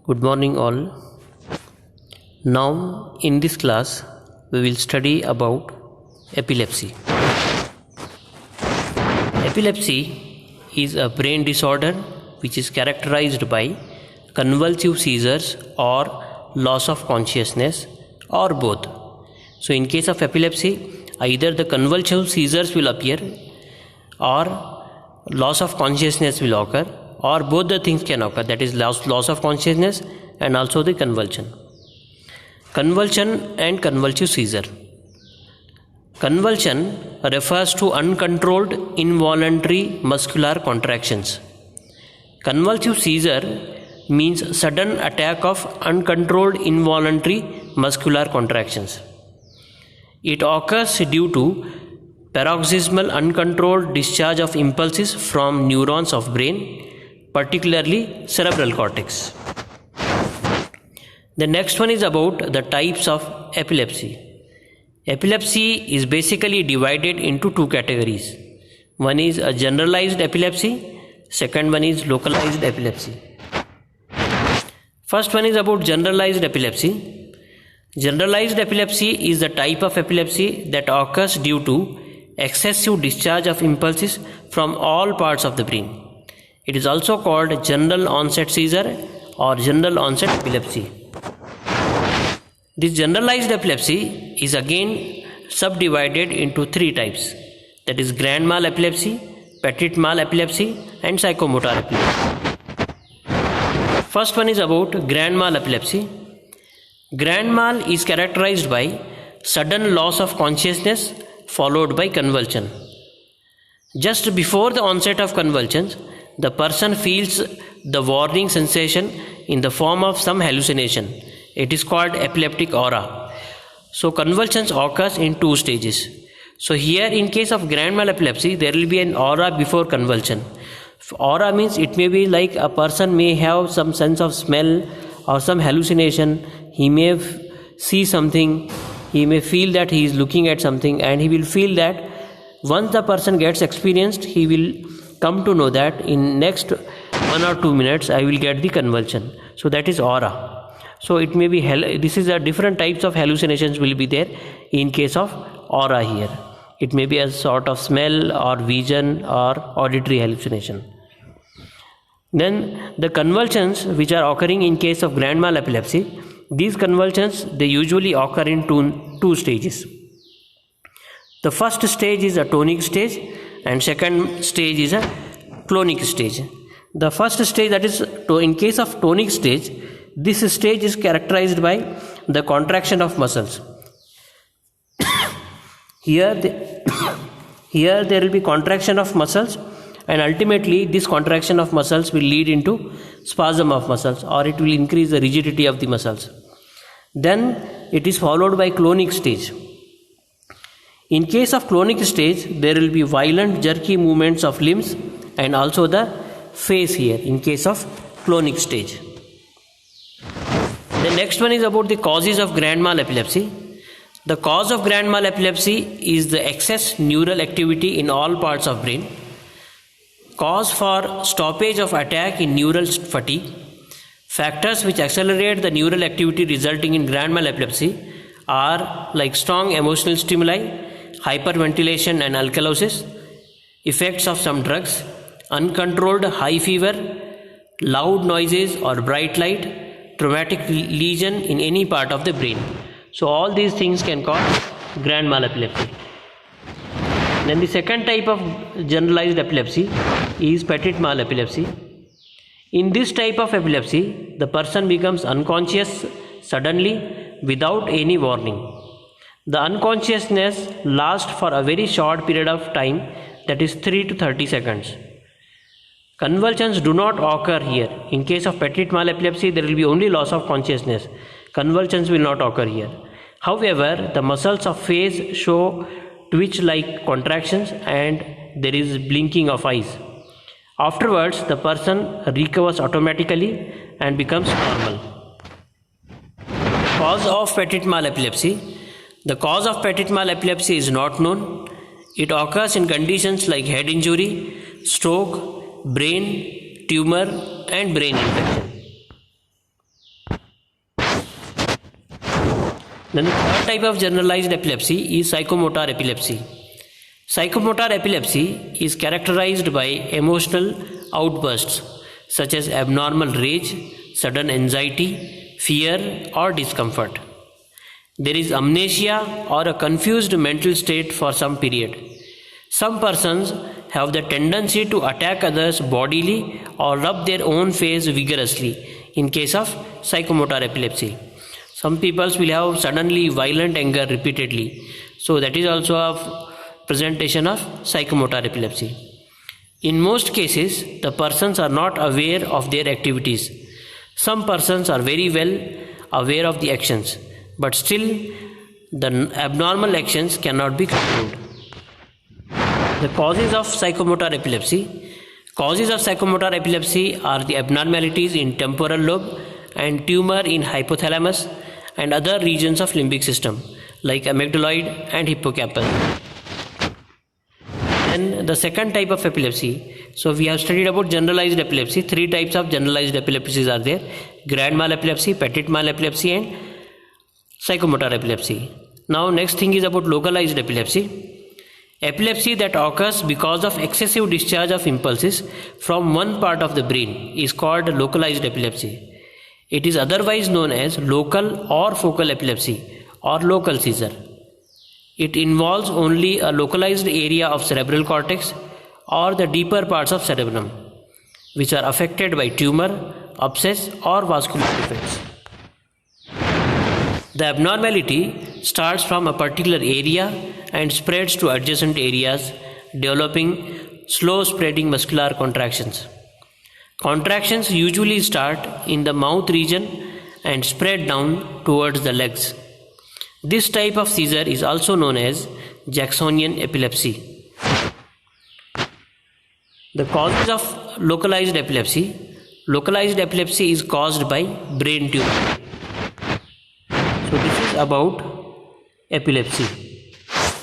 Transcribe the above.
Good morning all. Now in this class we will study about epilepsy. Epilepsy is a brain disorder which is characterized by convulsive seizures or loss of consciousness or both. So in case of epilepsy, either the convulsive seizures will appear or loss of consciousness will occur, or both the things can occur, that is loss of consciousness and also the convulsion and convulsive seizure. Convulsion refers to uncontrolled involuntary muscular contractions. Convulsive seizure means sudden attack of uncontrolled involuntary muscular contractions. It occurs due to paroxysmal uncontrolled discharge of impulses from neurons of brain, particularly cerebral cortex. The next one is about the types of epilepsy. Epilepsy is basically divided into two categories. One is a generalized epilepsy, second one is localized epilepsy. First one is about generalized epilepsy. Generalized epilepsy is the type of epilepsy that occurs due to excessive discharge of impulses from all parts of the brain. It is also called general onset seizure or general onset epilepsy. This generalized epilepsy is again subdivided into three types, that is grand mal epilepsy, petit mal epilepsy and psychomotor epilepsy. First one is about grand mal epilepsy. Grand mal is characterized by sudden loss of consciousness followed by convulsion. Just before the onset of convulsions, the person feels the warning sensation in the form of some hallucination. It is called epileptic aura. So convulsions occurs in two stages. So here in case of grand mal epilepsy, there will be an aura before convulsion. Aura means it may be like a person may have some sense of smell or some hallucination. He may see something, he may feel that he is looking at something, and he will feel that once the person gets experienced, he will come to know that in next 1 or 2 minutes I will get the convulsion. So that is aura. So it may be, this is a different types of hallucinations will be there in case of aura here. It may be a sort of smell or vision or auditory hallucination. Then the convulsions which are occurring in case of grand mal epilepsy, these convulsions they usually occur in two stages. The first stage is a tonic stage and second stage is a clonic stage. The first stage, that is in case of tonic stage, this stage is characterized by the contraction of muscles. Here there will be contraction of muscles, and ultimately this contraction of muscles will lead into spasm of muscles, or it will increase the rigidity of the muscles. Then it is followed by clonic stage. In case of clonic stage, there will be violent jerky movements of limbs and also the face here in case of clonic stage. The next one is about the causes of grand mal epilepsy. The cause of grand mal epilepsy is the excess neural activity in all parts of brain. Cause for stoppage of attack in neural fatigue. Factors which accelerate the neural activity resulting in grand mal epilepsy are like strong emotional stimuli, hyperventilation and alkalosis, effects of some drugs, uncontrolled high fever, loud noises or bright light, traumatic lesion in any part of the brain. So all these things can cause grand mal epilepsy. Then the second type of generalized epilepsy is petit mal epilepsy. In this type of epilepsy, the person becomes unconscious suddenly without any warning. The unconsciousness lasts for a very short period of time, that is 3 to 30 seconds. Convulsions do not occur here. In case of petit mal epilepsy, there will be only loss of consciousness. Convulsions will not occur here. However, the muscles of face show twitch-like contractions and there is blinking of eyes. Afterwards, the person recovers automatically and becomes normal. Cause of petit mal epilepsy. The cause of petit mal epilepsy is not known. It occurs in conditions like head injury, stroke, brain tumor and brain infection. Then the third type of generalized epilepsy is psychomotor epilepsy. Psychomotor epilepsy is characterized by emotional outbursts such as abnormal rage, sudden anxiety, fear, or discomfort. There is amnesia or a confused mental state for some period. Some persons have the tendency to attack others bodily or rub their own face vigorously in case of psychomotor epilepsy. Some people will have suddenly violent anger repeatedly. So that is also a presentation of psychomotor epilepsy. In most cases, the persons are not aware of their activities. Some persons are very well aware of the actions, but still the abnormal actions cannot be controlled. The causes of psychomotor epilepsy. Causes of psychomotor epilepsy are the abnormalities in temporal lobe and tumor in hypothalamus and other regions of limbic system like amygdaloid and hippocampal. Then the second type of epilepsy. So we have studied about generalized epilepsy. Three types of generalized epilepsies are there: grand mal epilepsy, petit mal epilepsy, and psychomotor epilepsy. Now next thing is about localized epilepsy. Epilepsy that occurs because of excessive discharge of impulses from one part of the brain is called localized epilepsy. It is otherwise known as local or focal epilepsy or local seizure. It involves only a localized area of cerebral cortex or the deeper parts of cerebellum, which are affected by tumor, abscess, or vascular defects. The abnormality starts from a particular area and spreads to adjacent areas, developing slow spreading muscular contractions. Contractions usually start in the mouth region and spread down towards the legs. This type of seizure is also known as Jacksonian epilepsy. The causes of localized epilepsy. Localized epilepsy is caused by brain tumor. So this is about epilepsy.